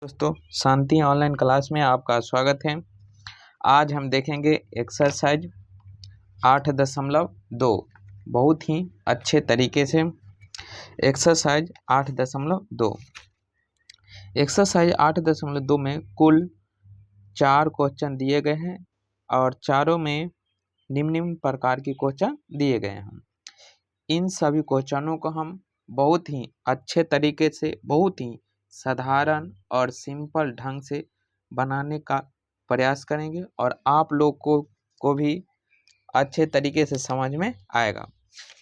दोस्तों, शांति online class में आपका स्वागत है। आज हम देखेंगे एक्सरसाइज 8.2 बहुत ही अच्छे तरीके से। एक्सरसाइज 8.2 में कुल 4 क्वेश्चन दिए गए हैं और चारों में निम्न प्रकार के क्वेश्चन दिए गए हैं। इन सभी क्वेश्चनों को हम बहुत ही अच्छे तरीके से, बहुत ही साधारण और सिंपल ढंग से बनाने का प्रयास करेंगे और आप लोग को भी अच्छे तरीके से समझ में आएगा।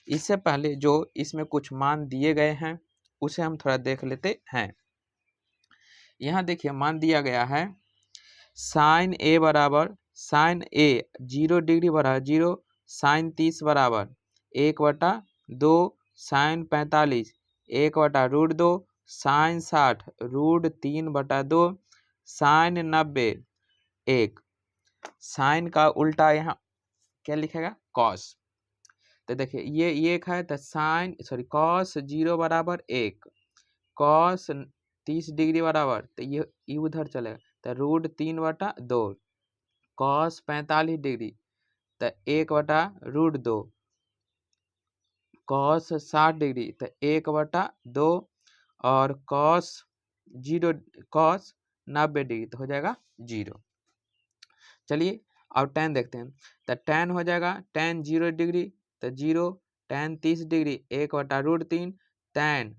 इससे पहले जो इसमें कुछ मान दिए गए हैं उसे हम थोड़ा देख लेते हैं। यहाँ देखिए मान दिया गया है साइन ए बराबर साइन ए 0 डिग्री बराबर 0, साइन 30 बराबर 1/2, साइन 45 1/√2, साइन 60 √3/2, साइन 90 1। साइन का उल्टा यहाँ क्या लिखेगा? कॉस। तो देखिए ये एक है तो कॉस 0 बराबर 1, कॉस 30 डिग्री बराबर तो ये उधर चलेगा तो √3/2, कॉस 45 डिग्री तो 1/√2, कॉस 60 डिग्री तो 1/2 और कॉस 90 डिग्री तो हो जाएगा 0। चलिए अब टेन देखते हैं। तो टेन हो जाएगा टेन 0 डिग्री तो 0, टेन 30 डिग्री 1/√3, टेन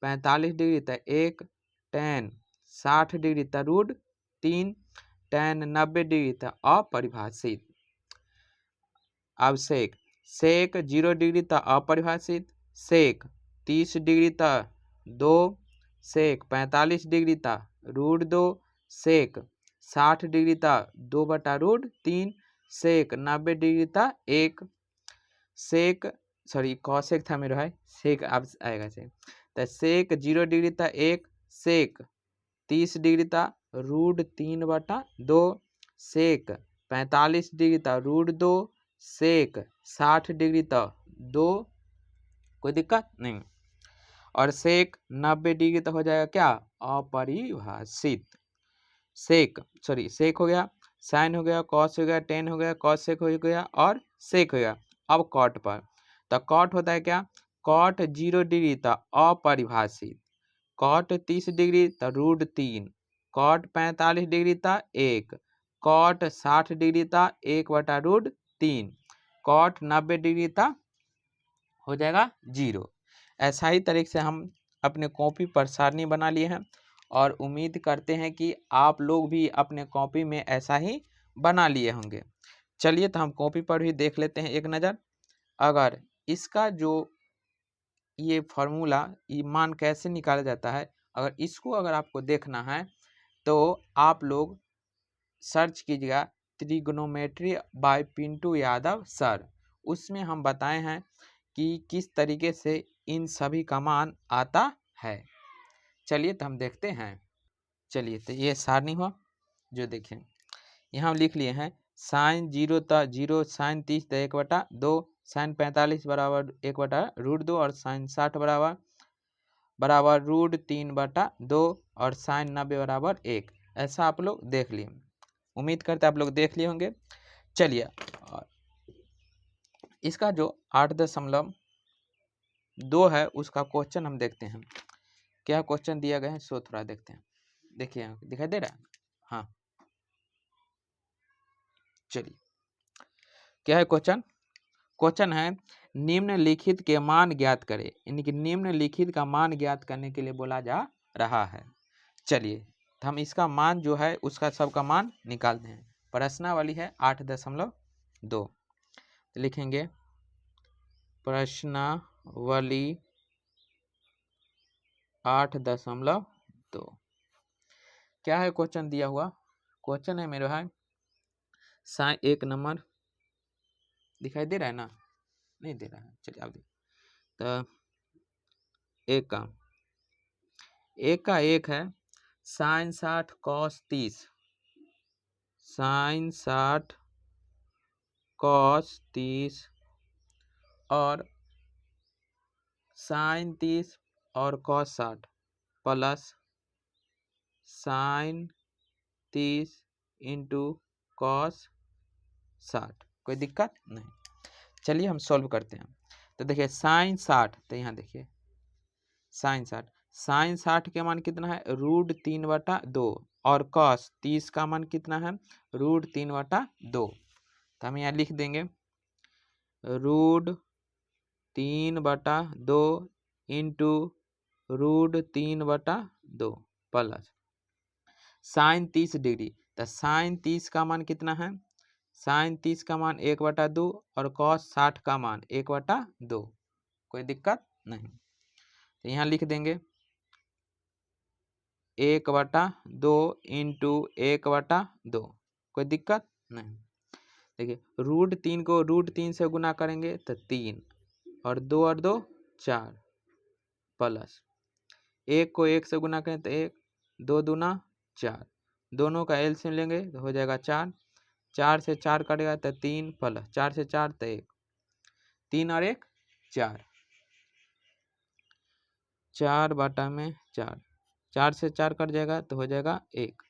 45 डिग्री तो 1, टेन 60 डिग्री तो √3, टेन 90 डिग्री तो अपरिभाषित। अब सेक 0 डिग्री तो अपरिभाषित, सेक 30 डिग्री तो 2, सेक 45 डिग्री तो √2, सेक 60 डिग्री तो 2/√3, सेक 90 डिग्री तो 1, कॉसेक था मेरा है, सेक अब आएगा सेक। तो सेक 0 डिग्री तो 1, सेक 30 डिग्री तो √3/2, सेक 45 डिग्री तो √2, सेक 60 डिग्री तो 2, कोई दिक्कत नहीं। और सेक 90 डिग्री तो हो जाएगा क्या? अपरिभाषित। सेक हो गया, साइन हो गया, कॉस हो गया, टेन हो गया, कॉस सेक हो गया और सेक हो गया। अब कॉट पर तो कॉट होता है क्या? कॉट 0 डिग्री तो अपरिभाषित, कॉट 30 डिग्री तो √3, कॉट 45 डिग्री तो 1, कॉट 60 डिग्री तो 1/√3, कॉट 90 डिग्री तो हो जाएगा 0। ऐसा ही तरीके से हम अपने कॉपी पर सारणी बना लिए हैं और उम्मीद करते हैं कि आप लोग भी अपने कॉपी में ऐसा ही बना लिए होंगे। चलिए तो हम कॉपी पर भी देख लेते हैं एक नज़र। अगर इसका जो ये फार्मूला, ये मान कैसे निकाला जाता है, अगर आपको देखना है तो आप लोग सर्च कीजिएगा त्रिगोनोमेट्री बाय पिंटू यादव सर। उसमें हम बताए हैं कि किस तरीके से इन सभी का मान आता है। चलिए तो हम देखते हैं। चलिए तो ये सारणी हुआ जो देखें, यहाँ हम लिख लिए हैं साइन 0 तो 0, साइन 30 तो 1/2, साइन 45 बराबर 1/√2 और साइन 60 बराबर √3/2 और साइन 90 बराबर 1। ऐसा आप लोग देख लिए, उम्मीद करते आप लोग देख लिए होंगे। चलिए इसका जो 8.2 है उसका क्वेश्चन हम देखते हैं। क्या क्वेश्चन दिया गया है सो थोड़ा देखते हैं। देखिए यहाँ दिखाई दे रहा है? हाँ चलिए क्या है क्वेश्चन? क्वेश्चन है निम्नलिखित के मान ज्ञात करें, यानी कि निम्नलिखित का मान ज्ञात करने के लिए बोला जा रहा है। चलिए तो हम इसका मान जो है उसका सबका मान निकालते हैं। प्रश्नावली है 8.2, तो लिखेंगे प्रश्नावली 8.2। क्या है क्वेश्चन दिया हुआ? क्वेश्चन है मेरे भाई साइन, एक नंबर दिखाई दे रहा है ना? नहीं दे रहा है, चलिए आप तो एक का एक है साइन 60 कॉस 30, साइन 60 कॉस 30 और साइन 30 और cos 60 plus sign 30 into cos 60, कोई दिक्कत नहीं। चलिए हम सॉल्व करते हैं। तो देखिए साइन 60, तो यहाँ देखिए साइन 60 के मान कितना है √3/2 और कॉस 30 का मान कितना है √3/2। तो हम यहाँ लिख देंगे √3/2 इंटू √3/2 प्लस साइन 30 डिग्री। तो साइन 30 का मान कितना है साइन 30 का मान 1/2 और कॉस 60 का मान 1/2, कोई दिक्कत नहीं। तो यहाँ लिख देंगे 1/2 इंटू 1/2, कोई दिक्कत नहीं। देखिए √3 को √3 से गुना करेंगे तो 3 और 2 और 2 4 प्लस 1 को 1 से गुना करें तो 1, 2 दूना 4, दोनों का एलसीएम लेंगे तो हो जाएगा 4, 4 से 4 कटेगा तो 3 प्लस 4 से 4 तो 1, 3 और 1 4, 4/4, 4 से 4 कट जाएगा तो हो जाएगा 1,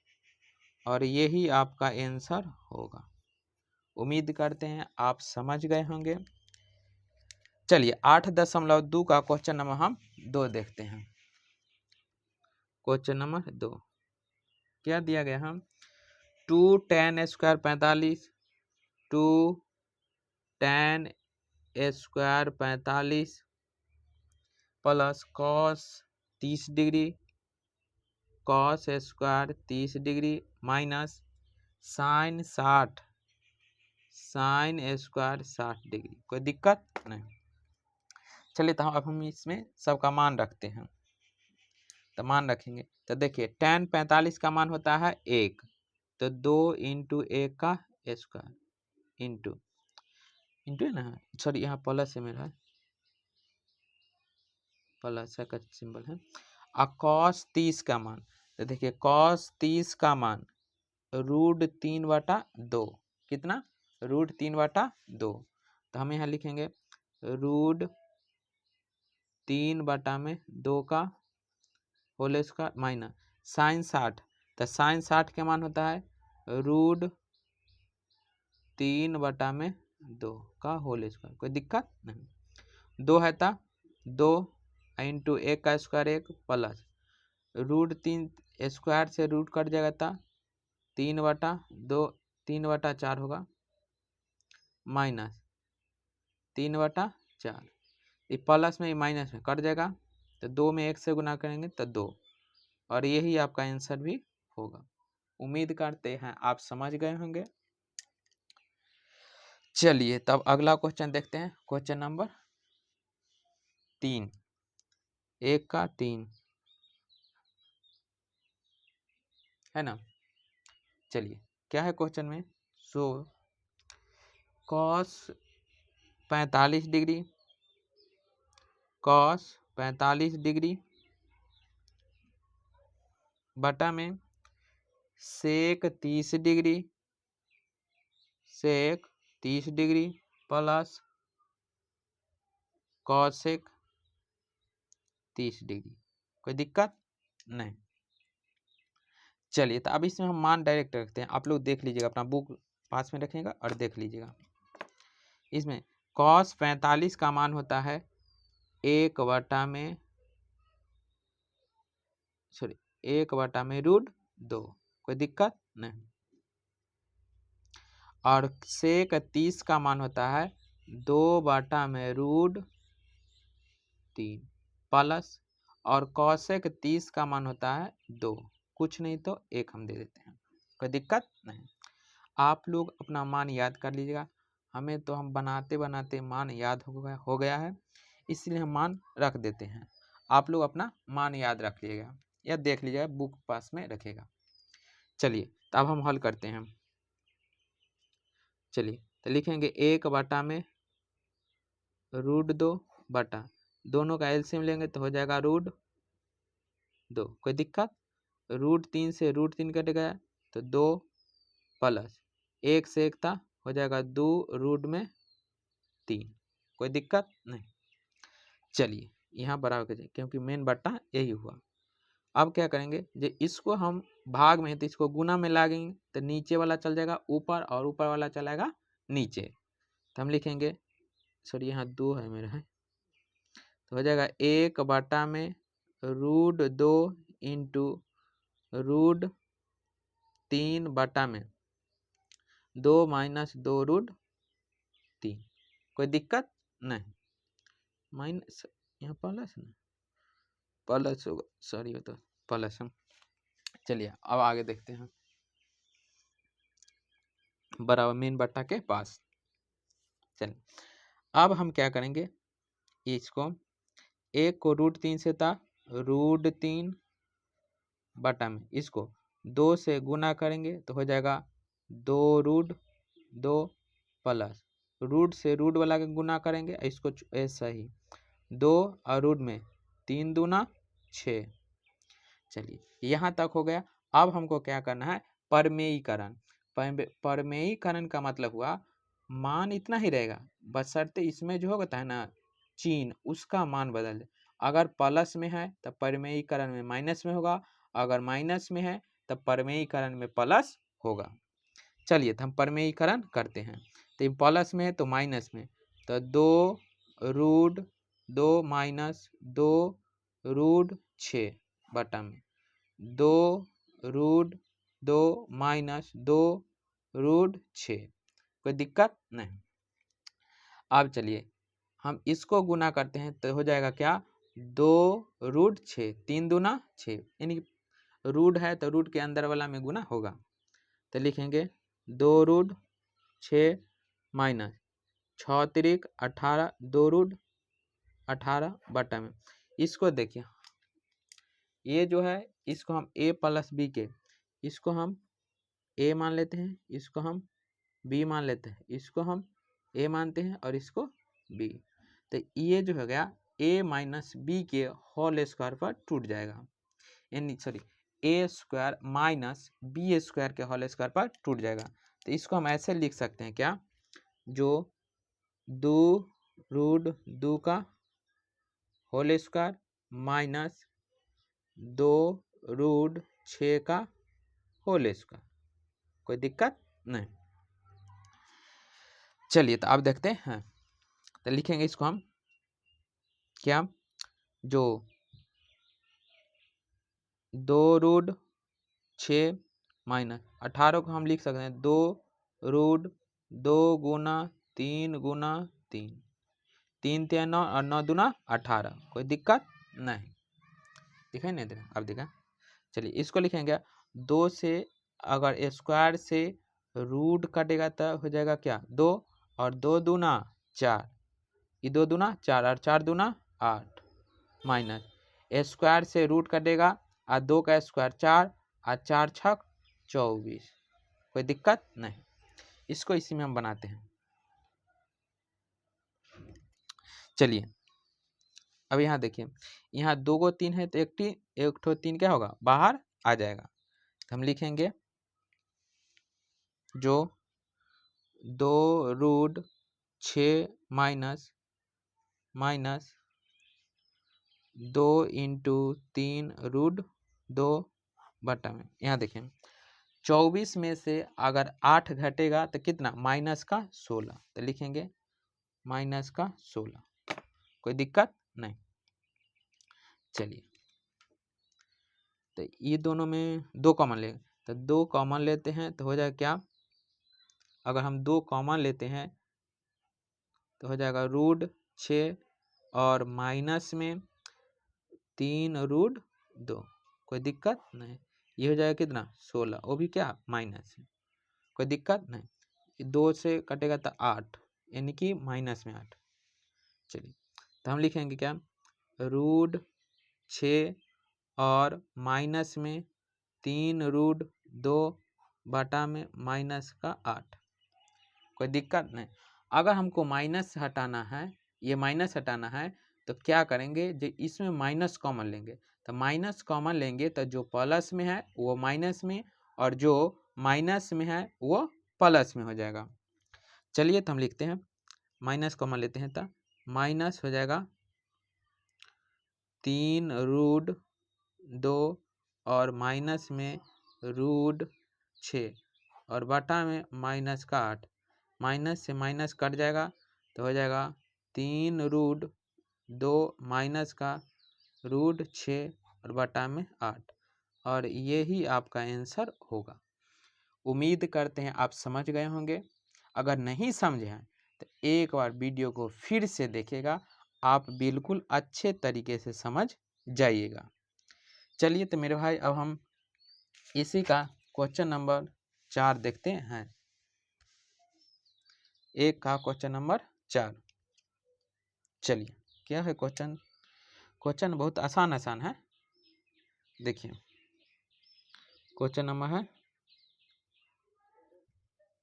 और यही आपका आंसर होगा। उम्मीद करते हैं आप समझ गए होंगे। चलिए 8.2 का क्वेश्चन नंबर हम 2 देखते हैं। क्वेश्चन नंबर 2 क्या दिया गया हम 2 tan² 45, 2 tan² 45 plus cos 30 degree cos square 30 degree minus sine 60 sine square 60 degree, कोई दिक्कत नहीं। चलिए तो अब हम इसमें सबका मान रखते हैं। तो मान रखेंगे तो देखिए tan 45 का मान होता है 1, तो 2 इंटू 1 का स्क्वायर इंटू है ना, सॉरी यहाँ प्लस है मेरा, प्लस का सिंबल है। और कॉस 30 का मान, तो देखिए कॉस 30 का मान √3/2, कितना √3/2। तो हम यहाँ लिखेंगे √3/2 का होल स्क्वायर माइनस साइन 60, तो साइन 60 के मान होता है √3/2 का होल स्क्वायर, कोई दिक्कत नहीं। 2 है था 2 इंटू 1 का स्क्वायर 1 प्लस √3 स्क्वायर से रूट कट जाएगा था 3/2, 3/4 होगा माइनस 3/4, ये प्लस में ये माइनस में कट जाएगा तो 2 में 1 से गुना करेंगे तो 2, और यही आपका आंसर भी होगा। उम्मीद करते हैं आप समझ गए होंगे। चलिए तब अगला क्वेश्चन देखते हैं। क्वेश्चन नंबर 3, 1 का 3 है ना। चलिए क्या है क्वेश्चन में, so cos 45 degree cos 45 degree बटा में सेक 30 डिग्री सेक 30 डिग्री प्लस कॉसेक 30 डिग्री, कोई दिक्कत नहीं। चलिए तो अब इसमें हम मान डायरेक्ट रखते हैं। आप लोग देख लीजिएगा, अपना बुक पास में रखिएगा और देख लीजिएगा। इसमें कॉस 45 का मान होता है 1/√2, कोई दिक्कत नहीं। और सेक 30 का मान होता है 2/√3 प्लस, और कॉसेक 30 का मान होता है 2, कुछ नहीं तो 1 हम दे देते हैं, कोई दिक्कत नहीं। आप लोग अपना मान याद कर लीजिएगा। हमें तो हम बनाते बनाते मान याद हो गया है, इसलिए हम मान रख देते हैं। आप लोग अपना मान याद रख लीजिएगा या देख लीजिएगा, बुक पास में रखेगा। चलिए तो अब हम हल करते हैं। चलिए तो लिखेंगे 1/√2 बटा, दोनों का एलसीएम लेंगे तो हो जाएगा √2, कोई दिक्कत। √3 से √3 कट गया तो 2 प्लस 1 से 1 था, हो जाएगा 2√3, कोई दिक्कत नहीं। चलिए यहाँ बराबर कर, क्योंकि मेन बट्टा यही हुआ। अब क्या करेंगे, जो इसको हम भाग में है तो इसको गुना में लागेंगे तो नीचे वाला चल जाएगा ऊपर और ऊपर वाला चलाएगा नीचे। तो हम लिखेंगे, सॉरी यहाँ 2 है मेरा है, तो हो जाएगा 1 में √2 इंटू √3 में 2 - 2 √3। कोई दिक्कत नहीं। माइनस यहाँ प्लस ना, प्लस होगा, सॉरी हो तो प्लस हम। चलिए अब आगे देखते हैं, बराबर मेन बट्टा के पास। चलिए अब हम क्या करेंगे, इसको 1 को √3 से था, √3 में इसको 2 से गुना करेंगे तो हो जाएगा 2 प्लस रूट से रूट वाला के गुना करेंगे, इसको ऐसा ही 2 और रूट में 3 दूना 6। चलिए यहाँ तक हो गया। अब हमको क्या करना है, परमेयीकरण। परमेयीकरण का मतलब हुआ मान इतना ही रहेगा, बशर्ते इसमें जो होता है ना चिन्ह, उसका मान बदल जाए। अगर प्लस में है तो परमेयीकरण में माइनस में होगा, अगर माइनस में है तो परमेयीकरण में प्लस होगा। चलिए तो हम परमेयीकरण करते हैं। तो प्लस में है तो माइनस में, तो 2 √2 माइनस 2 √6 बटा में 2 √2 माइनस 2 √6। कोई दिक्कत नहीं। अब चलिए हम इसको गुना करते हैं तो हो जाएगा क्या, 2 √6, 3 दूना 6, यानी रूट है तो रूट के अंदर वाला में गुना होगा। तो लिखेंगे 2 √6 माइनस 6 3 18, 2 √18 बटा में। इसको देखिए, ये जो है इसको हम a + b के, इसको हम a मान लेते हैं, इसको हम b मान लेते हैं, इसको हम a मानते हैं और इसको b। तो ये जो हो गया a - b के होल स्क्वायर पर टूट जाएगा, यानी सॉरी a² - b² के होल स्क्वायर पर टूट जाएगा। तो इसको हम ऐसे लिख सकते हैं क्या, जो 2 √2 का होल स्क्वायर माइनस 2 √6 का होल स्क्वायर। कोई दिक्कत नहीं। चलिए तो अब देखते हैं, तो लिखेंगे इसको हम क्या, जो 2 √6 माइनस 18 को हम लिख सकते हैं 2 √2 गुना 3 गुना 3, 3 3 9 और 9 दूना 18। कोई दिक्कत नहीं, दिखाई नहीं दे रहा, अब देखा। चलिए इसको लिखेंगे 2 से अगर स्क्वायर से रूट कटेगा तो हो जाएगा क्या 2, और 2 दूना 4, ये 2 दूना 4 और 4 दूना 8, माइनस स्क्वायर से रूट कटेगा और 2 का स्क्वायर 4 और 4 छक 24। कोई दिक्कत नहीं। इसको इसी में हम बनाते हैं। चलिए अब यहाँ देखिए, यहाँ 2 को 3 है तो एक ठो 3 क्या होगा, बाहर आ जाएगा। हम लिखेंगे जो 2 √6 माइनस 2 × 3 √2 बटा में, यहाँ देखें 24 में से अगर 8 घटेगा तो कितना, -16। तो लिखेंगे -16। कोई दिक्कत नहीं। चलिए तो ये दोनों में 2 कॉमन लेंगे, तो 2 कॉमन लेते हैं तो हो जाएगा क्या, अगर हम 2 कॉमन लेते हैं तो हो जाएगा √6 और माइनस में 3 √2। कोई दिक्कत नहीं। ये हो जाएगा कितना, 16, वो भी क्या माइनस है। कोई दिक्कत नहीं। 2 से कटेगा तो 8, यानी कि -8। चलिए तो हम लिखेंगे क्या, √6 और माइनस में 3 √2 बटा में -8। कोई दिक्कत नहीं। अगर हमको माइनस हटाना है, ये माइनस हटाना है तो क्या करेंगे, जो इसमें माइनस कॉमन लेंगे, तो माइनस कॉमन लेंगे तो जो प्लस में है वो माइनस में, और जो माइनस में है वो प्लस में हो जाएगा। चलिए तो हम लिखते हैं, माइनस कॉमन लेते हैं तो माइनस हो जाएगा 3 √2 और माइनस में √6 और बटा में माइनस का 8। माइनस से माइनस कट जाएगा तो हो जाएगा 3√2 माइनस का √6 और बटा में 8 और यही आपका आंसर होगा। उम्मीद करते हैं आप समझ गए होंगे। अगर नहीं समझे हैं तो एक बार वीडियो को फिर से देखिएगा, आप बिल्कुल अच्छे तरीके से समझ जाइएगा। चलिए तो मेरे भाई अब हम इसी का क्वेश्चन नंबर 4 देखते हैं। एक का क्वेश्चन नंबर 4। चलिए क्या है क्वेश्चन। क्वेश्चन बहुत आसान है। देखिए क्वेश्चन नंबर है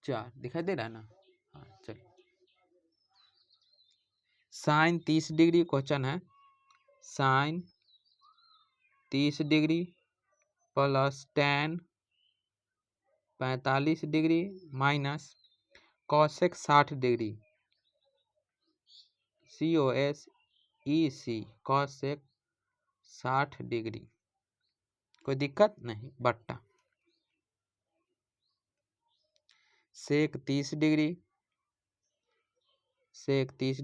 4, दिखाई दे रहा है ना। हाँ चलिए, साइन 30 डिग्री क्वेश्चन है। Sine 30 degree plus tan 45 degree minus cosec 60 degree COSEC cosec 60 degree, कोई दिक्कत नहीं, बट्टा sec 30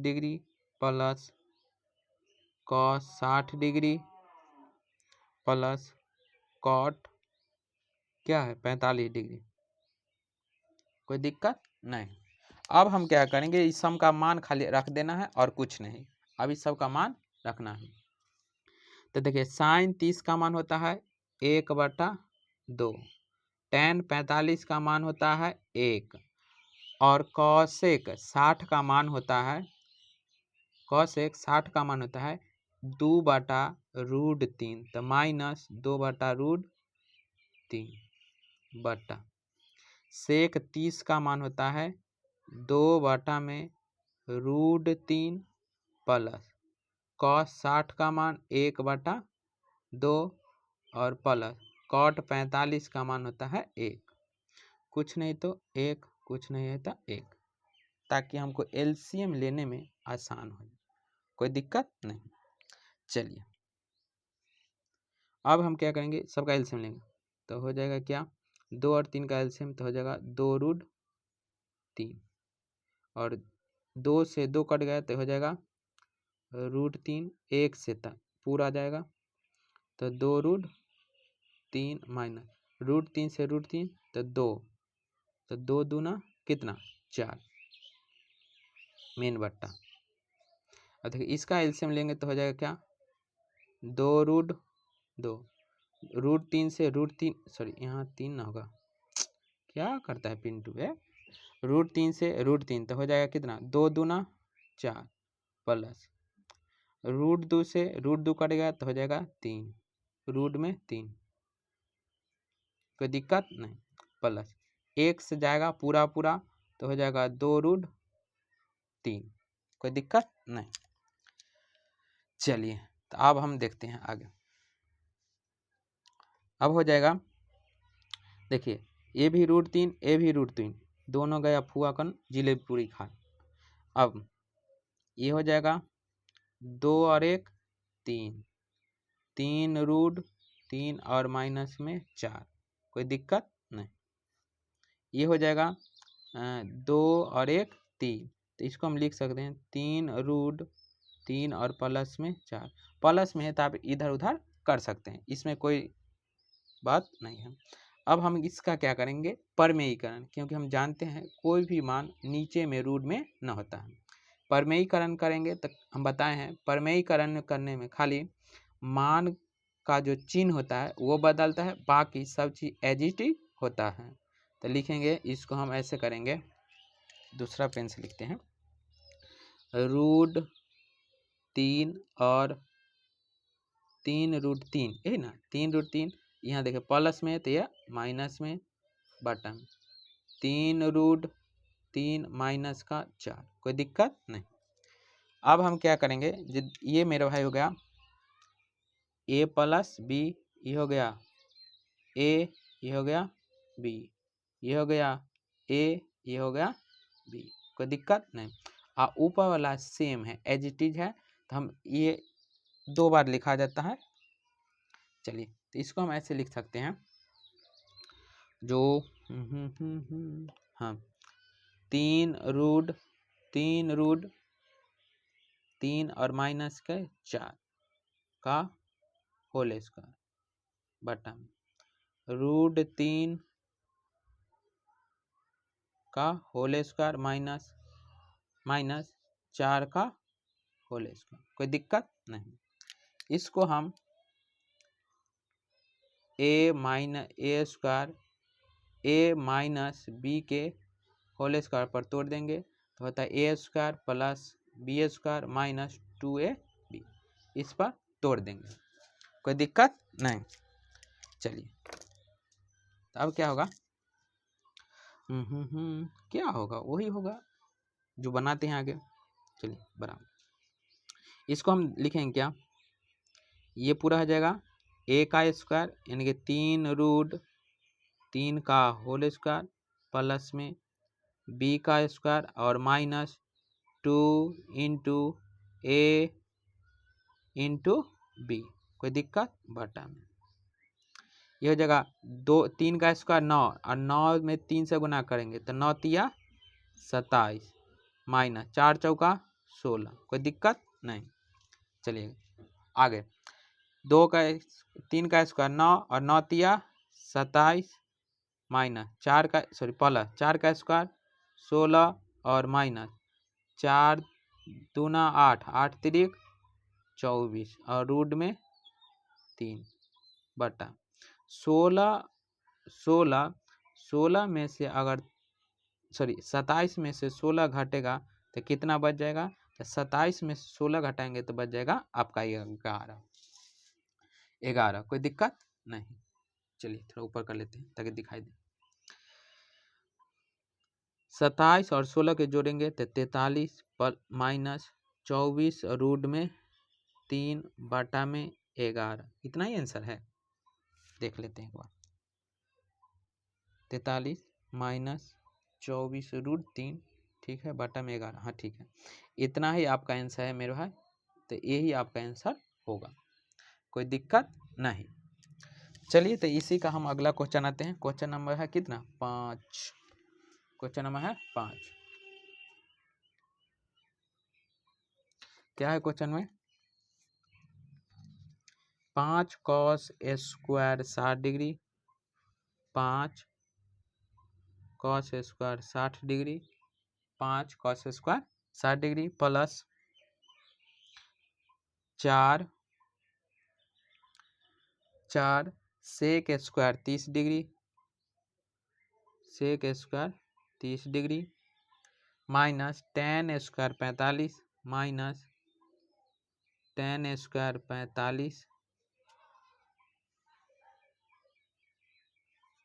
degree plus cos 60 degree plus cot क्या है 45 डिग्री, कोई दिक्कत नहीं। अब हम क्या करेंगे, इस सम का मान खाली रख देना है और कुछ नहीं। अब इस सब का मान रखना है। तो देखिए साइन 30 का मान होता है 1/2, tan 45 का मान होता है 1 और कॉसेक 60 का मान होता है 2/√3, तो माइनस 2/√3 बटा सेक 30 का मान होता है 2/√3 प्लस कॉस 60 का मान 1/2 और प्लस कॉट 45 का मान होता है 1, कुछ नहीं तो 1, कुछ नहीं है तो 1, ताकि हमको एलसीएम लेने में आसान हो, कोई दिक्कत नहीं। चलिए अब हम क्या करेंगे, सबका एलसीएम लेंगे तो हो जाएगा क्या, 2 और 3 का एलसीएम तो हो जाएगा 2√3 और 2 से 2 कट गया तो हो जाएगा √3, 1 से पूरा आ जाएगा तो 2√3 माइनस √3 से √3 तो 2, तो 2 दूना कितना 4 मेन बट्टा। और देखिए इसका एलसीएम लेंगे तो हो जाएगा क्या 2√2 √3 से √3 सॉरी यहाँ 3 ना होगा, क्या करता है पिंटू है, √3 से √3 तो हो जाएगा कितना 2 दूना 4 प्लस √2 से √2 कट गया तो हो जाएगा 3, रूट में 3, कोई दिक्कत नहीं, प्लस 1 से जाएगा पूरा तो हो जाएगा 2√3, कोई दिक्कत नहीं। चलिए तो अब हम देखते हैं आगे। अब हो जाएगा देखिए ये भी √3 ये भी √3 दोनों गया फुआ कन जिलेबी पूरी खा। अब ये हो जाएगा 2 और 1 3, 3√3 और माइनस में 4, कोई दिक्कत नहीं। ये हो जाएगा 2 और 1 3, तो इसको हम लिख सकते हैं 3√3 और प्लस में 4, प्लस में है तो आप इधर उधर कर सकते हैं, इसमें कोई बात नहीं है। अब हम इसका क्या करेंगे परमेयीकरण, क्योंकि हम जानते हैं कोई भी मान नीचे में रूट में न होता है। परमेयीकरण करेंगे तो हम बताए हैं परमेयीकरण करने में खाली मान का जो चिन्ह होता है वो बदलता है, बाकी सब चीज़ एज इट इज होता है। तो लिखेंगे इसको हम ऐसे करेंगे, दूसरा पेन से लिखते हैं √3 और 3√3 है ना, 3√3 यहाँ देखिए प्लस में तो यह माइनस में बटा में 3√3 माइनस का 4, कोई दिक्कत नहीं। अब हम क्या करेंगे, ये मेरा भाई हो गया a प्लस बी, ये हो गया a, ये हो गया b, ये हो गया a, ये हो गया b, कोई दिक्कत नहीं। ऊपर वाला सेम है एज इट इज है, तो हम ये 2 बार लिखा जाता है। चलिए तो इसको हम ऐसे लिख सकते हैं, जो हाँ 3 और माइनस के 4 का होल स्क्वायर बटा √3 का होल स्क्वायर माइनस 4 का होल स्क्वायर। कोई दिक्कत नहीं। इसको हम a माइनस बी के होल स्क्वायर पर तोड़ देंगे तो होता है a² plus b² minus 2ab। इस पर तोड़ देंगे, कोई दिक्कत नहीं। चलिए तो अब क्या होगा, क्या होगा, वही होगा जो बनाते हैं आगे। चलिए बराबर इसको हम लिखेंगे क्या, ये पूरा हो जाएगा a का स्क्वायर यानी कि 3 का होल स्क्वायर प्लस में b का स्क्वायर और minus 2 into a into B. कोई दिक्कत, बटा में ये हो जाएगा 3 का स्क्वायर 9 और 9 में 3 से गुना करेंगे तो 9 तिया 27 माइनस 4 चौका 16। कोई दिक्कत नहीं। चलिए आगे 3 का स्क्वायर 9 और 9 तिया 27 माइनस 4 का प्लस 4 का स्क्वायर 16 और माइनस 4 दूना 8 8 तिरिक 24 और रूट में 3 बटा 16 में से अगर 27 में से 16 घटेगा तो कितना बच जाएगा, तो 27 में से 16 घटाएंगे तो बच जाएगा आपका 11। कोई दिक्कत नहीं। चलिए थोड़ा ऊपर कर लेते हैं ताकि दिखाई दे। 27 और 16 के जोड़ेंगे तो 43 माइनस 24 रूट में 3 बटा में 11। इतना ही आंसर है, देख लेते हैं एक बार। 43 माइनस 24 रूट 3, ठीक है, बटा में 11। हाँ ठीक है, इतना ही आपका आंसर है मेरे भाई। तो यही आपका आंसर होगा, कोई दिक्कत नहीं। चलिए तो इसी का हम अगला क्वेश्चन आते हैं। क्वेश्चन नंबर है कितना, 5। क्वेश्चन नंबर है 5। क्या है क्वेश्चन में, 5 cos square 60 degree, 5 cos square 60 degree, 5 cos square 60 degree plus 4 sec square 30 degree, sec square 30 degree minus tan square 45 minus tan square 45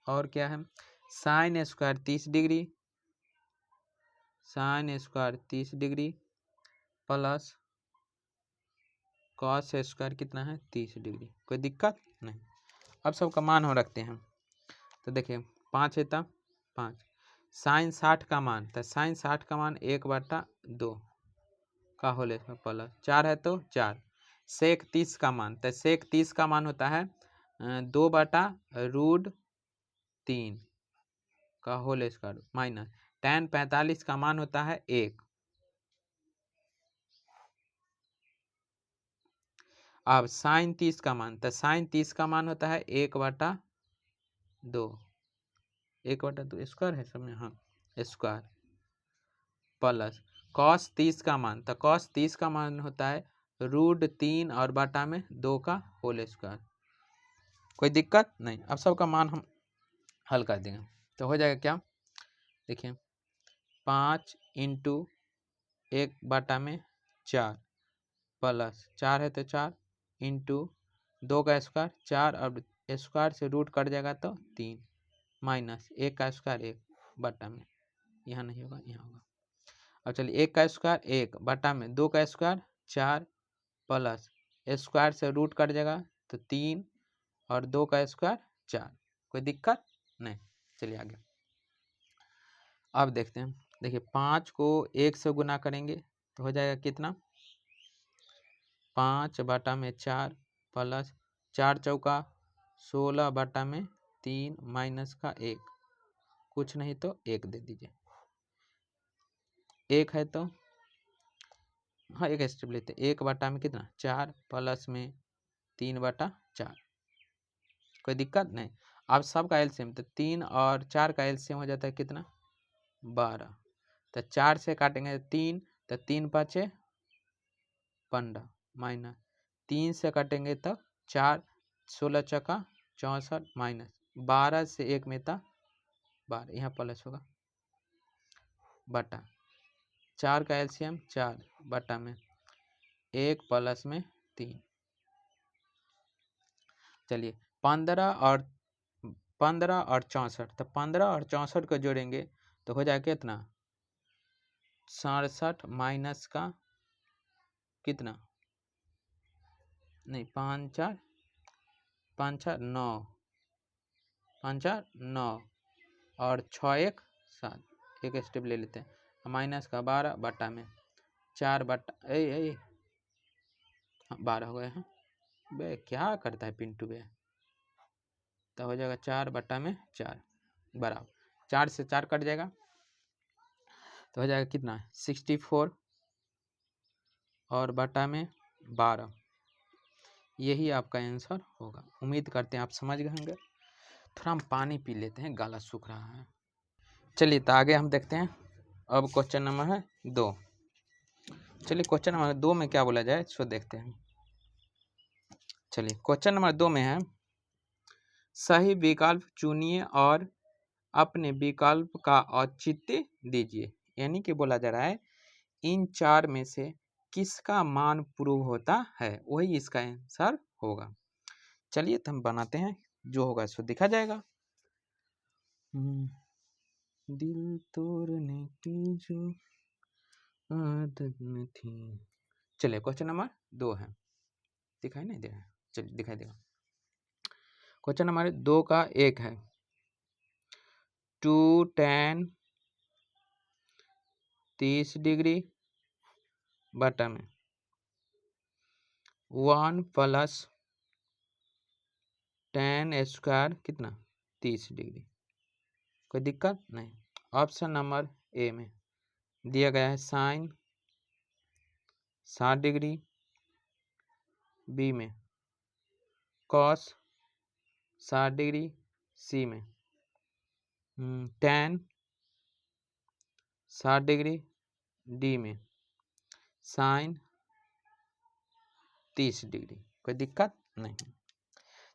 और क्या है sine square 30 degree, sine square 30 degree plus cos square कितना है 30 degree. कोई दिक्कत नहीं। अब सबका मान हो रखते हैं। तो देखिए 5 है तब 5 साइन 60 का मान, तो साइन 60 का मान 1/2 का होल स्क्वायर प्लस 4 है तो 4 सेक 30 का मान, तो सेक 30 का मान होता है 2/√3 का होल स्क्वायर माइनस tan 45 का मान होता है 1। अब साइन 30 का मान, तो साइन 30 का मान होता है 1/2 स्क्वायर है सब में, हाँ स्क्वायर प्लस कॉस 30 का मान, तो कॉस 30 का मान होता है √3 और बटा में 2 का होल स्क्वायर। कोई दिक्कत नहीं। अब सबका मान हम हल कर देंगे तो हो जाएगा क्या, देखिए 5 इंटू 1/4 प्लस 4 है तो 4 इंटू 2 का स्क्वायर 4 और स्क्वायर से रूट कट जाएगा तो 3 माइनस 1 का स्क्वायर 1 बटा में, यहाँ नहीं होगा यहाँ होगा। अब चलिए 1 का स्क्वायर 1 बटा में 2 का स्क्वायर 4 प्लस स्क्वायर से रूट कट जाएगा तो 3 और 2 का स्क्वायर 4। कोई दिक्कत नहीं। चलिए आगे अब देखते हैं। देखिए 5 को 1 से गुना करेंगे तो हो जाएगा कितना, 5/4 प्लस 4 चौका 16/3 माइनस का 1, कुछ नहीं तो 1 दे दीजिए। 1 है तो हाँ 1 स्टेप लेते, 1/में कितना 4 प्लस में 3/4, कोई दिक्कत नहीं। अब सबका एलसीएम, तो 3 और 4 का एलसीएम हो जाता है कितना 12, तो 4 से काटेंगे 3, तो 3 5 15 माइनस 3 से काटेंगे तो 4, 16 चौका 64 माइनस 12 से 1 में था 12, यहाँ प्लस होगा बटा 4 का एलसीएम 4 बटा में 1 प्लस में 3। चलिए 15 और 64, तो 15 और 64 को जोड़ेंगे तो हो जाएगा कितना 67 माइनस का कितना नहीं 5 4 9 5 4 9 और 6 1 7, एक स्टेप ले लेते हैं माइनस का 12 बटा में 4 बटा 12 हो गए हैं। बे क्या करता है पिंटू बे, तो हो जाएगा 4 बटा में 4 बराबर 4 से 4 कट जाएगा तो हो जाएगा कितना 64 और बटा में 12, यही आपका आंसर होगा। उम्मीद करते हैं आप समझ गए होंगे। थोड़ा हम पानी पी लेते हैं, गला सूख रहा है। चलिए तो आगे हम देखते हैं। अब क्वेश्चन नंबर है 2। चलिए क्वेश्चन नंबर 2 में क्या बोला जाए सो देखते हैं। चलिए क्वेश्चन नंबर 2 में है सही विकल्प चुनिए और अपने विकल्प का औचित्य दीजिए। यानी कि बोला जा रहा है इन 4 में से किसका मान प्रूव होता है, वही इसका आंसर होगा। चलिए तो हम बनाते हैं, जो होगा सो दिखा जाएगा। दिल तोड़ने की जो आदत न थी। चलिए क्वेश्चन नंबर 2 है, दिखाई नहीं दे रहा है, चलिए दिखाई देगा। क्वेश्चन नंबर 2 का 1 है 2 tan 30 डिग्री बटा में 1 प्लस tan स्क्वायर कितना 30 डिग्री, कोई दिक्कत नहीं। ऑप्शन नंबर ए में दिया गया है साइन 60 डिग्री, बी में कॉस 60 डिग्री, सी में tan 60 डिग्री, डी में साइन 30 डिग्री, कोई दिक्कत नहीं।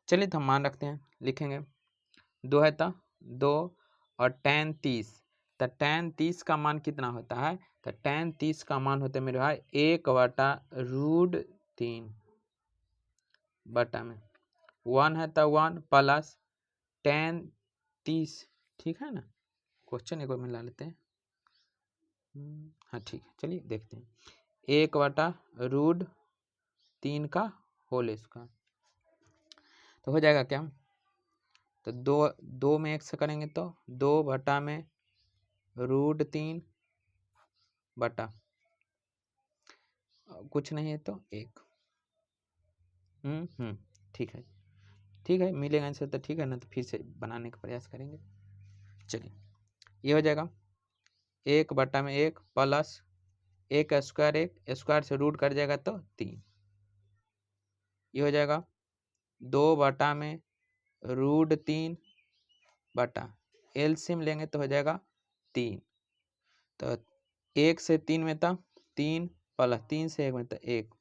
चलिए तो हम मान रखते हैं, लिखेंगे 2 है तो 2 और tan 30, तो tan 30 का मान कितना होता है, तो tan 30 का मान होता है मेरे भाई 1/√3 बटा में 1 है तो 1 प्लस tan 30, ठीक है ना। क्वेश्चन एक बार मिला लेते हैं, हाँ ठीक है। चलिए देखते हैं 1/√3 का होल स्क्वायर, तो हो जाएगा क्या, तो 2 में 1 से करेंगे तो 2 बटा में √3 बटा कुछ नहीं है तो 1। ठीक है मिलेगा आंसर तो ठीक है ना, तो फिर से बनाने का प्रयास करेंगे। चलिए ये हो जाएगा 1 बटा में 1 प्लस 1 स्क्वायर, 1 स्क्वायर से रूट कट जाएगा तो 3, ये हो जाएगा 2 बटा में √3 बटा एलसीएम लेंगे तो हो जाएगा 3, तो 1 से 3 में था 3 प्लस 3 से 1 में था 1,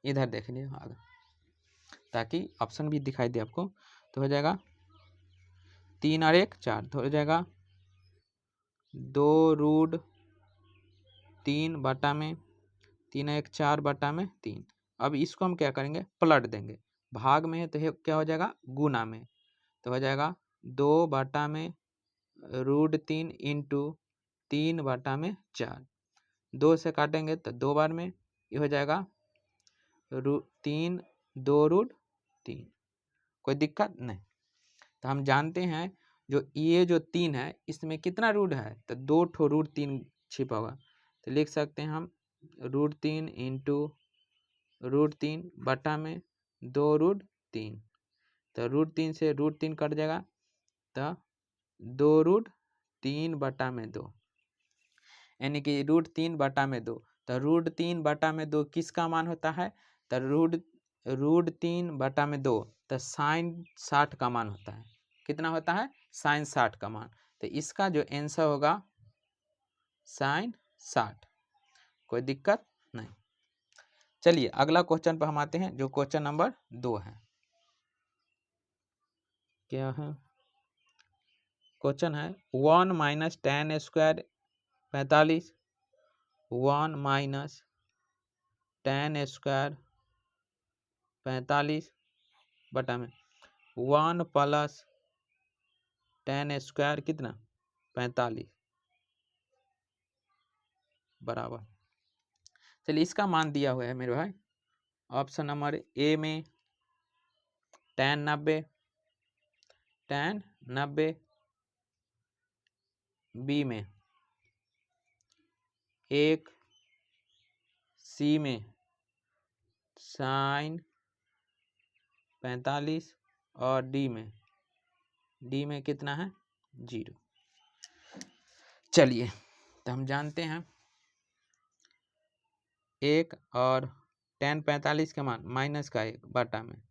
इधर देख लीजिए आगे ताकि ऑप्शन भी दिखाई दे आपको। तो हो जाएगा 3 और 1 4, तो हो जाएगा 2√3 बटा में 3 1 4 बटा में 3। अब इसको हम क्या करेंगे पलट देंगे, भाग में है तो क्या हो जाएगा गुना में, तो हो जाएगा 2 बटा में √3 इंटू 3 बटा में 4, 2 से काटेंगे तो 2 बार में, ये हो जाएगा 3 2√3, कोई दिक्कत नहीं। तो हम जानते हैं जो ये जो 3 है इसमें कितना रूट है, तो 2 ठो √3 छिपा हुआ, तो लिख सकते हैं हम √3 इंटू √3 बटा में 2√3, 3, तो √3 से √3 कट जाएगा, तो 2√3/2, यानी कि √3/2। तो √3/2 किसका मान होता है? तो √3/2 तो साइन 60 का मान होता है। कितना होता है? साइन 60 का मान। तो इसका जो आंसर होगा साइन 60। कोई दिक्कत नहीं। चलिए अगला क्वेश्चन पर हम आते हैं, जो क्वेश्चन नंबर 2 है। क्या है क्वेश्चन? है 1 - tan² 45, 1 - tan² 45 बटा में 1 + tan² कितना? 45 बराबर। चलिए इसका मान दिया हुआ है मेरे भाई। ऑप्शन नंबर ए में tan 90, बी में 1, सी में साइन 45 और डी में कितना है? 0। चलिए तो हम जानते हैं 1 और tan 45 के मान -1 बटा में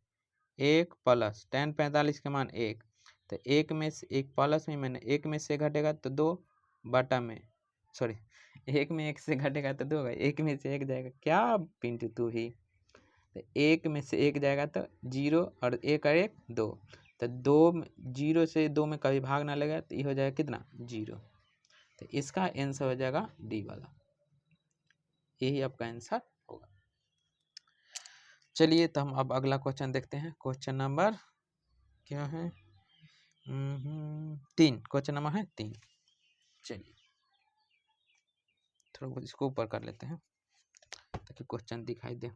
1 + tan 45 के मान 1, तो 1 में से 1 प्लस में मैंने 1 में से घटेगा तो 2 बटा में, सॉरी 1 में 1 से घटेगा तो 2 होगा, 1 में से 1 जाएगा, क्या पिंटू तू ही, तो 1 में से 1 जाएगा तो 0 और 1 और 1 2, तो 0 से 2 में कभी भाग ना लगेगा, तो ये हो जाएगा कितना? 0। तो इसका आंसर हो जाएगा डी वाला, यही आपका आंसर होगा। चलिए तो हम अब अगला क्वेश्चन देखते हैं। क्वेश्चन नंबर क्या है? 3। क्वेश्चन नंबर है 3। चलिए थोड़ा बहुत इसको ऊपर कर लेते हैं ताकि क्वेश्चन दिखाई दे।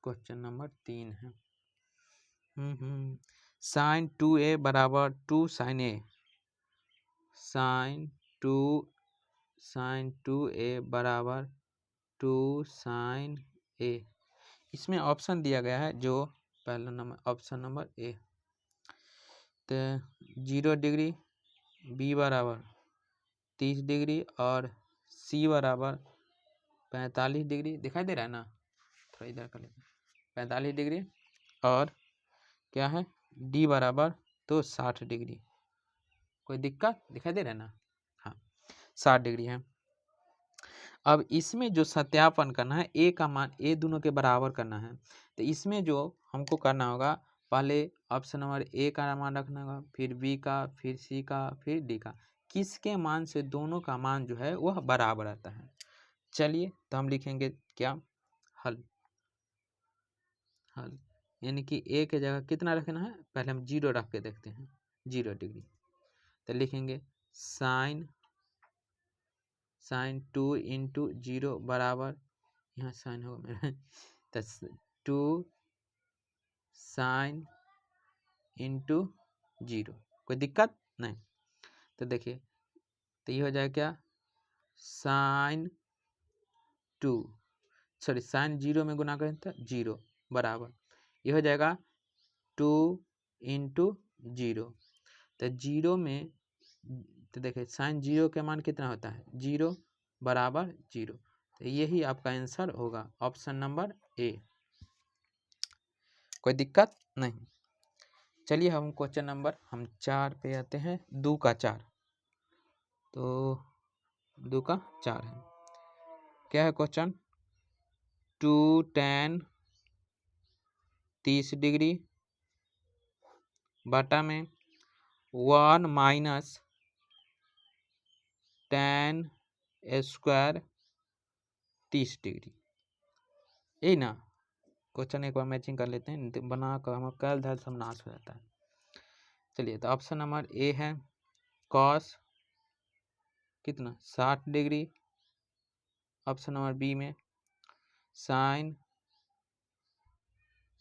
क्वेश्चन नंबर 3 है sin 2a बराबर 2 sin a, sin 2a बराबर 2 sin a। इसमें ऑप्शन दिया गया है, जो पहला नंबर ऑप्शन नंबर ए, तो 0 डिग्री, बी बराबर 30 डिग्री और सी बराबर 45 डिग्री। दिखाई दे रहा है ना? थोड़ा इधर कर लेते हैं। 45 डिग्री और क्या है? डी बराबर तो 60 डिग्री। कोई दिक्कत? दिखाई दे रहा है ना? हाँ 60 डिग्री है। अब इसमें जो सत्यापन करना है, ए का मान ए दोनों के बराबर करना है, तो इसमें जो हमको करना होगा, पहले ऑप्शन नंबर ए का मान रखना होगा, फिर बी का, फिर सी का, फिर डी का। किसके मान से दोनों का मान जो है वह बराबर आता है। चलिए तो हम लिखेंगे क्या? हल। यानी कि ए के जगह कितना रखना है, पहले हम 0 रख के देखते हैं। 0 डिग्री, तो लिखेंगे साइन 2 × 0 बराबर, यहाँ साइन होगा मेरा तो 2 साइन × 0। कोई दिक्कत नहीं। तो देखिए तो ये हो जाएगा क्या? साइन 0 में गुना करें तो 0 बराबर, ये हो जाएगा 2 × 0। तो 0 में, तो देखिए साइन 0 के मान कितना होता है? 0 बराबर 0। तो यही आपका आंसर होगा, ऑप्शन नंबर ए। कोई दिक्कत नहीं। चलिए हम क्वेश्चन नंबर 4 पे आते हैं। 2 का 4, तो 2 का 4 है। क्या है क्वेश्चन? 2 tan 30 डिग्री बटा में 1 - tan² 30 डिग्री। यही ना क्वेश्चन? एक बार मैचिंग कर लेते हैं, बना कर हमारा कैल धैल सब नाश हो जाता है। चलिए तो ऑप्शन नंबर ए है कॉस कितना? 60 डिग्री। ऑप्शन नंबर बी में साइन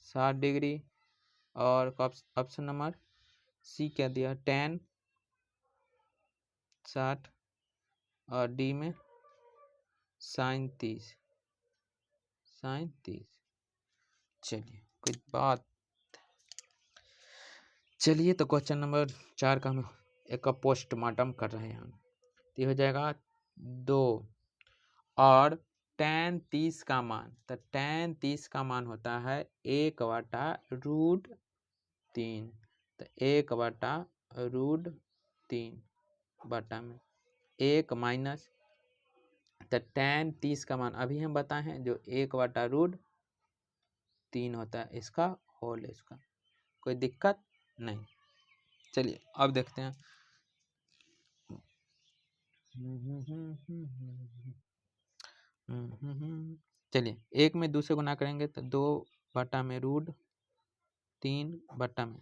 60 डिग्री और ऑप्शन नंबर सी क्या दिया? tan 60 और डी में साइन 30। चलिए कोई बात, चलिए तो क्वेश्चन नंबर 4 का हम एक का पोस्टमार्टम कर रहे हैं हम। तो ये हो जाएगा 2 और tan 30 का मान, तो tan 30 का मान होता है 1/√3, तो 1/√3 बटा में 1 माइनस, तो tan 30 का मान अभी हम बताए हैं जो 1/√3 होता है, इसका होल है इसका, कोई दिक्कत नहीं। चलिए अब देखते हैं। चलिए 1 में 2 से गुना करेंगे तो 2/√3 बटा में,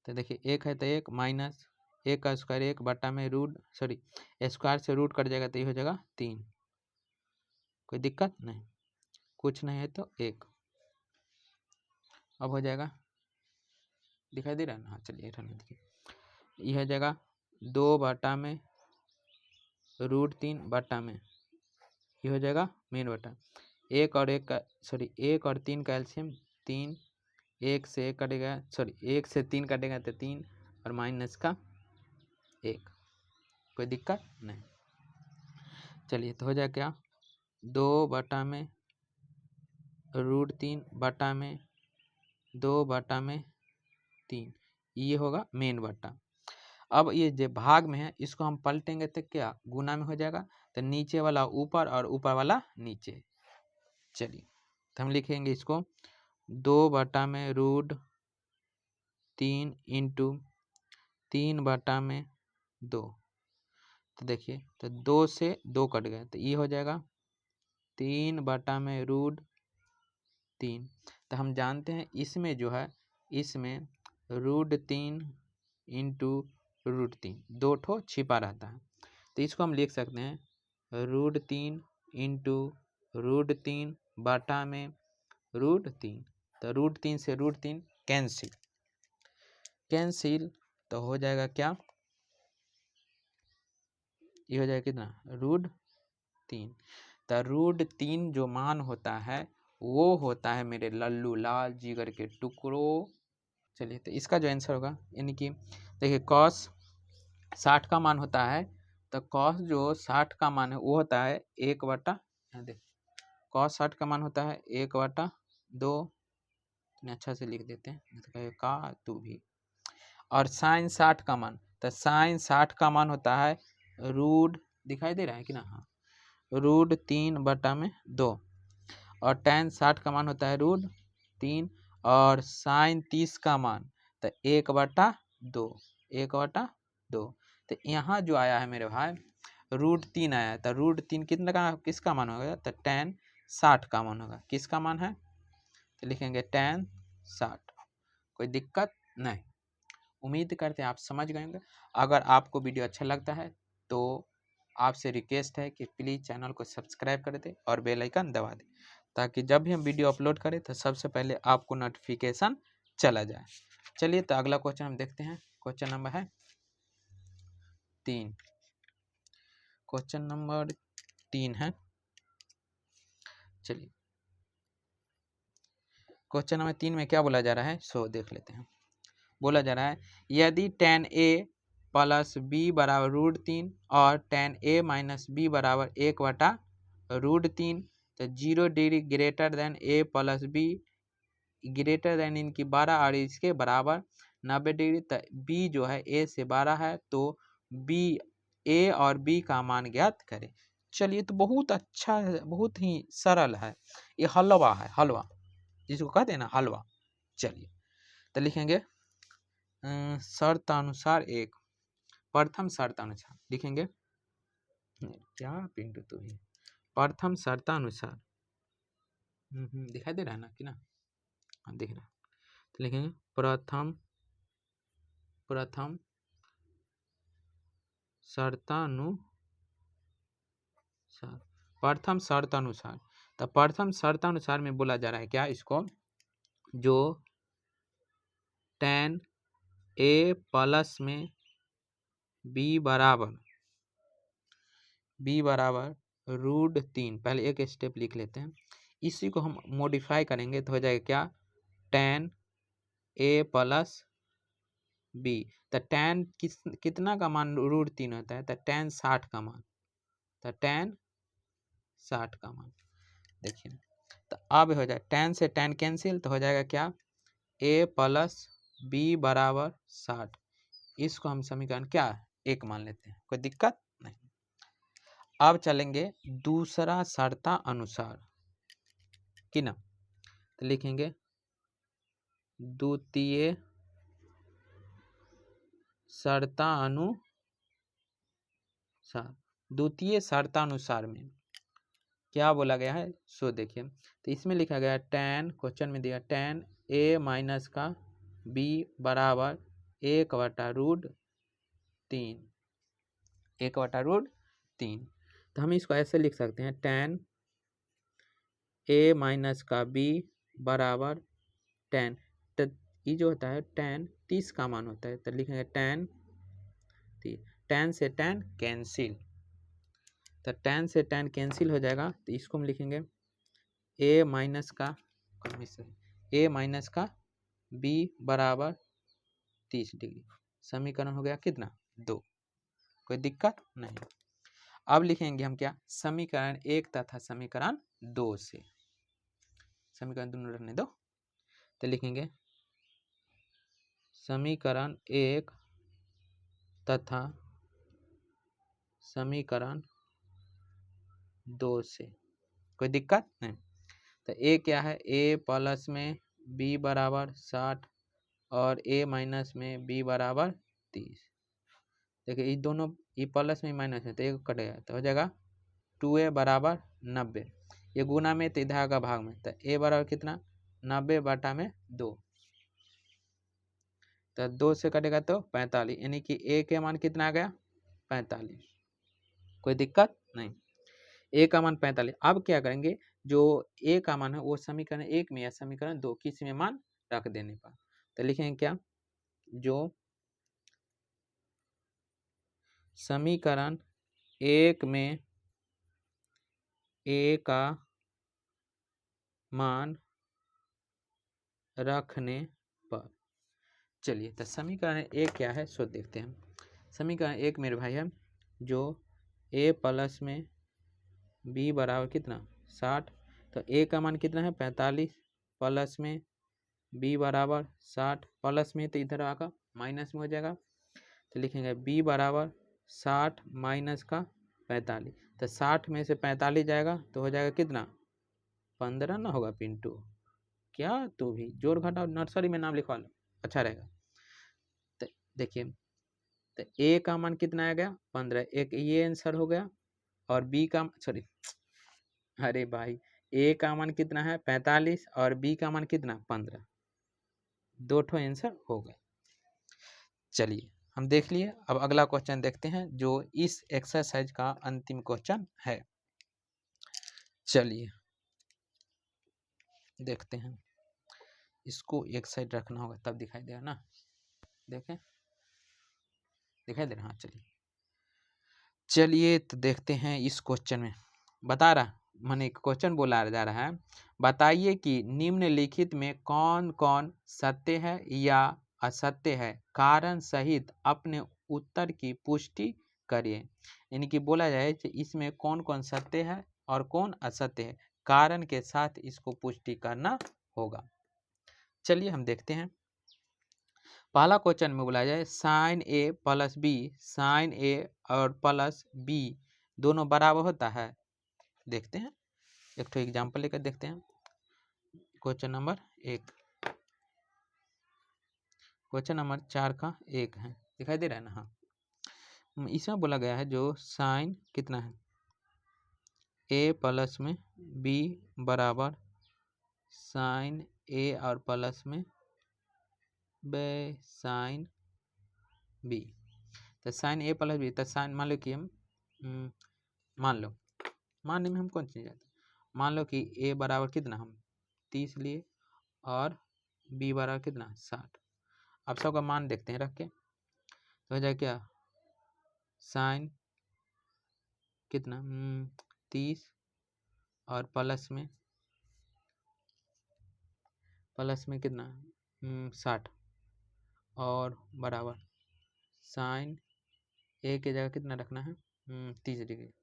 तो देखिए 1 है तो 1 माइनस 1 का स्क्वायर 1 बटा में स्क्वायर से रूट कट जाएगा तो ये हो जाएगा 3, कोई दिक्कत नहीं, कुछ नहीं है तो 1 अब हो जाएगा, दिखाई दे रहा है ना। हाँ चलिए रहने देखिए, यह हो जाएगा 2/√3 बटा में, ये हो जाएगा मेन बटा 1 और 1 का 1 और 3 का एलसीएम 3, 1 से 1 कटेगा 1 से 3 कटेगा तो 3 और माइनस का 1, कोई दिक्कत नहीं। चलिए तो हो जाएगा क्या 2/√3 बटा में 2/3, ये होगा मेन बटा। अब ये जो भाग में है इसको हम पलटेंगे तो क्या गुना में हो जाएगा, तो नीचे वाला ऊपर और ऊपर वाला नीचे। चलिए तो हम लिखेंगे इसको 2/√3 इंटू 3/2, तो देखिए तो 2 से 2 कट गए तो ये हो जाएगा 3/√3। तो हम जानते हैं इसमें जो है इसमें √3 इंटू √3 दो ठो छिपा रहता है, तो इसको हम लिख सकते हैं √3 इंटू √3 बटा में √3, तो √3 से √3 कैंसिल, तो हो जाएगा क्या, ये हो जाएगा कितना √3, तो √3 जो मान होता है वो होता है मेरे लल्लू लाल जिगर के टुकड़ों। चलिए तो इसका जो आंसर होगा यानी कि देखिए cos 60 का मान होता है, तो cos जो 60 का मान है वो होता है 1/, cos 60 का मान होता है 1/2, अच्छा से लिख देते हैं का तू भी, और sin 60 का मान, तो sin 60 का मान होता है दिखाई दे रहा है कि ना, हाँ √3/2, और tan 60 का मान होता है √3, और sin 30 का मान तो 1/2, 1/2, तो यहाँ जो आया है मेरे भाई √3 आया है, तो √3 कितना का किसका मान होगा, तो tan 60 का मान होगा, किसका मान है, तो लिखेंगे tan 60, कोई दिक्कत नहीं। उम्मीद करते हैं आप समझ गए होंगे। अगर आपको वीडियो अच्छा लगता है तो आपसे रिक्वेस्ट है कि प्लीज़ चैनल को सब्सक्राइब कर दें और बेल आइकन दबा दें, ताकि जब भी हम वीडियो अपलोड करें तो सबसे पहले आपको नोटिफिकेशन चला जाए। चलिए तो अगला क्वेश्चन हम देखते हैं, क्वेश्चन नंबर है 3, क्वेश्चन नंबर 3 है। चलिए क्वेश्चन नंबर 3 में क्या बोला जा रहा है सो देख लेते हैं। बोला जा रहा है यदि tan a प्लस b बराबर √3 और tan a माइनस b बराबर 1/√3, तो 0 degree greater than a plus b greater than इनकी 12 और इसके बराबर 90 डिग्री, तो b जो है a से 12 है, तो b a और b का मान ज्ञात करें। चलिए तो बहुत अच्छा है, बहुत ही सरल है, ये हलवा है, हलवा जिसको कहते हैं ना हलवा। चलिए तो लिखेंगे शर्तानुसार एक, प्रथम शर्तानुसार लिखेंगे, क्या पिंटू तू भी, प्रथम शर्तानुसार दिखाई दे रहा है ना कि ना, हाँ दिख रहा है, तो लिखेंगे प्रथम शर्तानुसार, प्रथम शर्तानुसार, तो प्रथम शर्तानुसार में बोला जा रहा है क्या इसको, जो tan a प्लस में b बराबर √3, पहले एक स्टेप लिख लेते हैं, इसी को हम मॉडिफाई करेंगे तो हो जाएगा क्या, tan a प्लस b। तो tan कितना का मान √3 होता है, तो tan 60 का मान, तो tan 60 का मान। देखिए तो अब हो जाए tan से tan कैंसिल, तो हो जाएगा क्या, a प्लस b बराबर 60। इसको हम समीकरण क्या, 1 मान लेते हैं, कोई दिक्कत नहीं। अब चलेंगे दूसरा शर्ता अनुसार कि ना, तो लिखेंगे द्वितीय शर्तानुसार। द्वितीय शर्तानुसार में क्या बोला गया है, सो देखिए तो इसमें लिखा गया tan, क्वेश्चन में दिया tan a माइनस का b बराबर 1/√3, 1/√3। तो हम इसको ऐसे लिख सकते हैं tan a माइनस का b बराबर tan, तो ये जो होता है tan 30 का मान होता है, तो लिखेंगे tan 30, tan से tan कैंसिल, तो tan से tan कैंसिल हो जाएगा, तो इसको हम लिखेंगे a माइनस का b बराबर 30 डिग्री। समीकरण हो गया कितना, 2, कोई दिक्कत नहीं। अब लिखेंगे हम क्या, समीकरण 1 तथा समीकरण 2 से, समीकरण दोनों रखने दो, तो लिखेंगे समीकरण 1 तथा समीकरण 2 से, कोई दिक्कत नहीं। तो a क्या है, a प्लस में b बराबर 60 और a माइनस में b बराबर 30। देखिए ये दोनों, ये प्लस में माइनस में, तो एक कटेगा तो हो जाएगा 2a बराबर 90। ये गुना में तो इधर आएगा भाग में, तो a बराबर कितना, 90/2, तो 2 से कटेगा तो 45, यानी कि a के मान कितना आ गया, 45, कोई दिक्कत नहीं। a का मान 45। अब क्या करेंगे, जो a का मान है वो समीकरण 1 में या समीकरण 2 किसी में मान रख देने पर, तो लिखेंगे क्या, जो समीकरण 1 में a का मान रखने पर, चलिए तो समीकरण 1 क्या है सो देखते हैं। समीकरण 1 मेरे भाई है, जो a प्लस में b बराबर कितना 60, तो a का मान कितना है 45, प्लस में b बराबर 60, प्लस में तो इधर आकर माइनस में हो जाएगा, तो लिखेंगे b बराबर 60 माइनस का 45, तो 60 में से 45 जाएगा तो हो जाएगा कितना 15 ना होगा पिंटू, क्या तो भी जोड़ घटाओ नर्सरी में नाम लिखवा लो, अच्छा रहेगा। तो देखिए तो a का मान कितना आ गया 15, एक ये आंसर हो गया, और b का सॉरी अरे भाई a का मान कितना है 45 और b का मान कितना 15, 2 ठो आंसर हो गए। चलिए हम देख लिए, अब अगला क्वेश्चन देखते हैं जो इस एक्सरसाइज का अंतिम क्वेश्चन है। चलिए देखते हैं, इसको एक साइड रखना होगा तब दिखाई देगा ना, देखें दिखाई दे रहा, हाँ चलिए तो देखते हैं इस क्वेश्चन में बता रहा, माने क्वेश्चन बोला जा रहा है, बताइए कि निम्नलिखित में कौन कौन सत्य है या असत्य है, कारण सहित अपने उत्तर की पुष्टि करिए। यानी कि बोला जाए कि इसमें कौन कौन सत्य है और कौन असत्य है, कारण के साथ इसको पुष्टि करना होगा। चलिए हम देखते हैं, पहला क्वेश्चन में बोला जाए साइन ए प्लस बी, साइन ए और प्लस बी दोनों बराबर होता है। देखते हैं एक तो एग्जाम्पल लेकर देखते हैं। क्वेश्चन नंबर 1, क्वेश्चन नंबर 4 का 1 है, दिखाई दे रहा है ना, हाँ इसमें बोला गया है जो साइन कितना है ए प्लस में बी बराबर साइन ए और प्लस में साइन बी, तो साइन ए प्लस बी, तो साइन मान लो कि हम मानने में हम कौन चीज जाते, मान लो कि ए बराबर कितना हम 30 लिए और बी बराबर कितना 60। अब सबका मान देखते हैं रख के, तो हो जाए क्या साइन कितना 30 और प्लस में प्लस में कितना 60 और बराबर साइन ए की जगह कितना रखना है 30 डिग्री,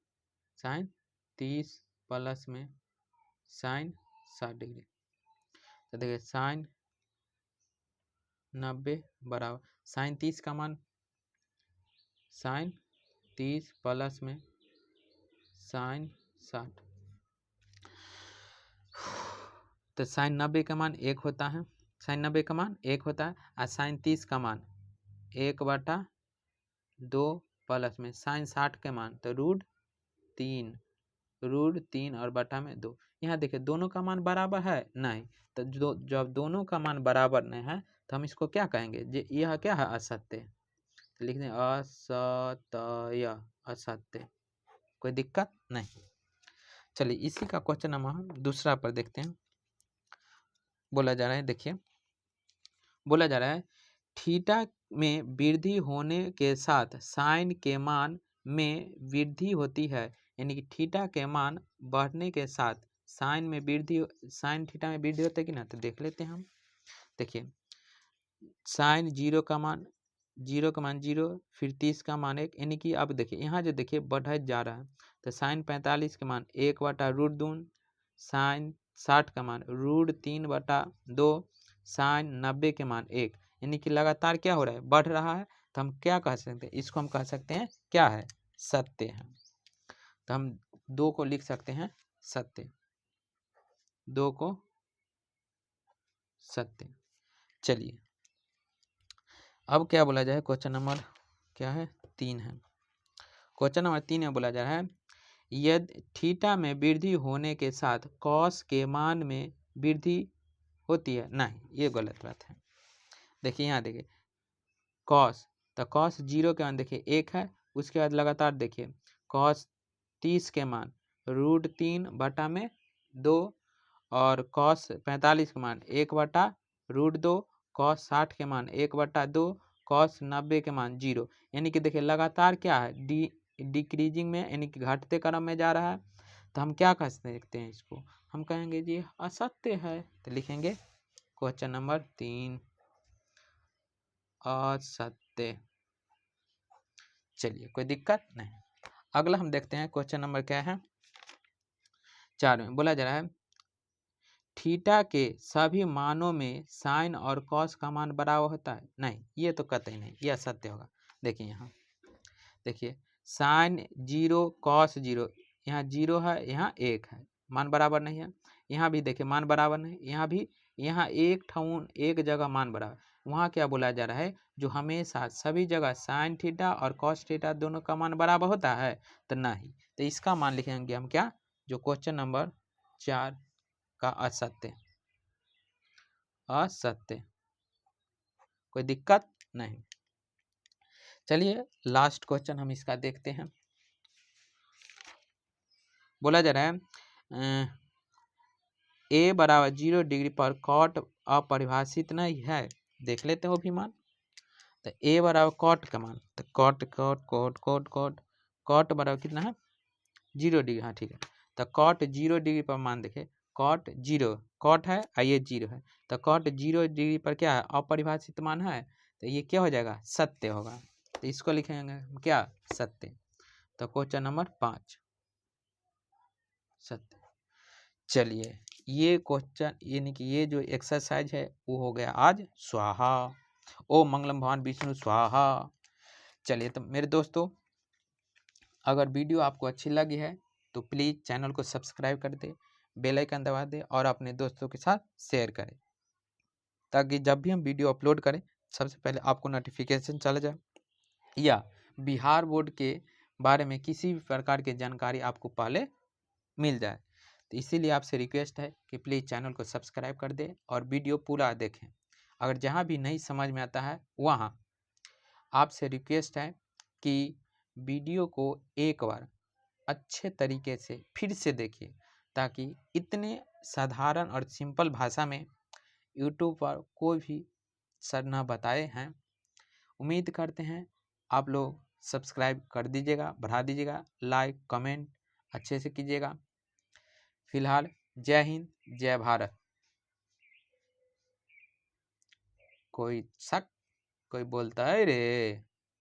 साइन 30 प्लस में साइन 60 डिग्री। तो देखिए साइन 90 बराबर साइन 30 का मान साइन 30 प्लस में साइन 60, तो साइन 90 का मान 1 होता है, साइन 90 का मान 1 होता है और साइन 30 का मान 1/2 प्लस में साइन 60 के मान तो रूट 3 और बटा में 2। यहाँ देखिए दोनों का मान बराबर है नहीं, तो जब दोनों का मान बराबर नहीं है तो हम इसको क्या कहेंगे, यह क्या है असत्य, लिख दें असत्य, असत्य, कोई दिक्कत नहीं। चलिए इसी का क्वेश्चन हम दूसरा पर देखते हैं। बोला जा रहा है, देखिए बोला जा रहा है थीटा में वृद्धि होने के साथ साइन के मान में वृद्धि होती है, यानी कि थीटा के मान बढ़ने के साथ साइन में वृद्धि, साइन थीटा में वृद्धि होता है कि ना, तो देख लेते हैं हम। देखिए साइन 0 का मान 0, फिर 30 का मान 1, यानी कि अब देखिए यहाँ जो देखिए बढ़त जा रहा है, तो साइन 45 के मान 1/√2, साइन 60 का मान √3/2, साइन 90 के मान 1, यानी कि लगातार क्या हो रहा है, बढ़ रहा है। तो हम क्या कह सकते हैं, इसको हम कह सकते हैं क्या है, सत्य है। तो हम 2 को लिख सकते हैं सत्य, 2 को सत्य। चलिए अब क्या बोला जाए, क्वेश्चन नंबर क्या है 3 है। क्वेश्चन नंबर 3 में बोला जा रहा है यदि थीटा में वृद्धि होने के साथ कॉस के मान में वृद्धि होती है, नहीं ये गलत बात है। देखिए यहाँ देखिए कॉस, तो कॉस 0 के मान देखिए 1 है, उसके बाद लगातार देखिए कॉस 30 के मान √3/2 और कॉस 45 के मान 1/√2, कॉस 60 के मान 1/2, कॉस 90 के मान 0, यानी कि देखिए लगातार क्या है डिक्रीजिंग में, यानी कि घटते क्रम में जा रहा है। तो हम क्या कह सकते हैं, इसको हम कहेंगे जी असत्य है। तो लिखेंगे क्वेश्चन नंबर 3 असत्य। चलिए कोई दिक्कत नहीं। अगला हम देखते हैं क्वेश्चन नंबर क्या है 4 में बोला जा रहा है थीटा के सभी मानों में साइन और कॉस का मान बराबर होता है, नहीं ये तो कतई नहीं, यह सत्य होगा। देखिए यहाँ देखिए साइन 0 कॉस 0, यहाँ 0 है यहाँ 1 है, मान बराबर नहीं है। यहाँ भी देखिए मान बराबर नहीं, यहाँ भी, यहाँ एक जगह मान बराबर, वहाँ क्या बोला जा रहा है जो हमेशा सभी जगह साइन थीटा और कॉस थीटा दोनों का मान बराबर होता है, तो नहीं, तो इसका मान लिखेंगे हम क्या, जो क्वेश्चन नंबर 4 का असत्य, असत्य, कोई दिक्कत नहीं। चलिए लास्ट क्वेश्चन हम इसका देखते हैं। बोला जा रहा है ए बराबर 0 डिग्री पर कॉट अपरिभाषित नहीं है, देख लेते हैं वो भी मान। तो ए बराबर कॉट का मान, तो cot cot cot cot cot cot बराबर कितना है 0 डिग्री, हाँ ठीक है। तो कॉट 0 डिग्री पर मान देखे कॉट 0, कॉट है और ये 0 है, तो कॉट 0 डिग्री पर क्या है अपरिभाषित मान है, तो ये क्या हो जाएगा सत्य होगा। तो इसको लिखेंगे क्या सत्य। तो क्वेश्चन नंबर 5 सत्य। चलिए ये क्वेश्चन यानी कि ये जो एक्सरसाइज है वो हो गया आज स्वाहा, ओम मंगलम भगवान विष्णु स्वाहा। चलिए तो मेरे दोस्तों अगर वीडियो आपको अच्छी लगी है तो प्लीज़ चैनल को सब्सक्राइब कर दे, बेल आइकन दबा दे और अपने दोस्तों के साथ शेयर करें, ताकि जब भी हम वीडियो अपलोड करें सबसे पहले आपको नोटिफिकेशन चला जाए, या बिहार बोर्ड के बारे में किसी भी प्रकार की जानकारी आपको पहले मिल जाए। तो इसीलिए आपसे रिक्वेस्ट है कि प्लीज़ चैनल को सब्सक्राइब कर दें और वीडियो पूरा देखें। अगर जहाँ भी नहीं समझ में आता है वहाँ आपसे रिक्वेस्ट है कि वीडियो को एक बार अच्छे तरीके से फिर से देखिए, ताकि इतने साधारण और सिंपल भाषा में यूट्यूब पर कोई भी सर न बताए हैं। उम्मीद करते हैं आप लोग सब्सक्राइब कर दीजिएगा, बढ़ा दीजिएगा, लाइक कमेंट अच्छे से कीजिएगा। फिलहाल जय हिंद जय भारत। कोई शक, कोई बोलता है रे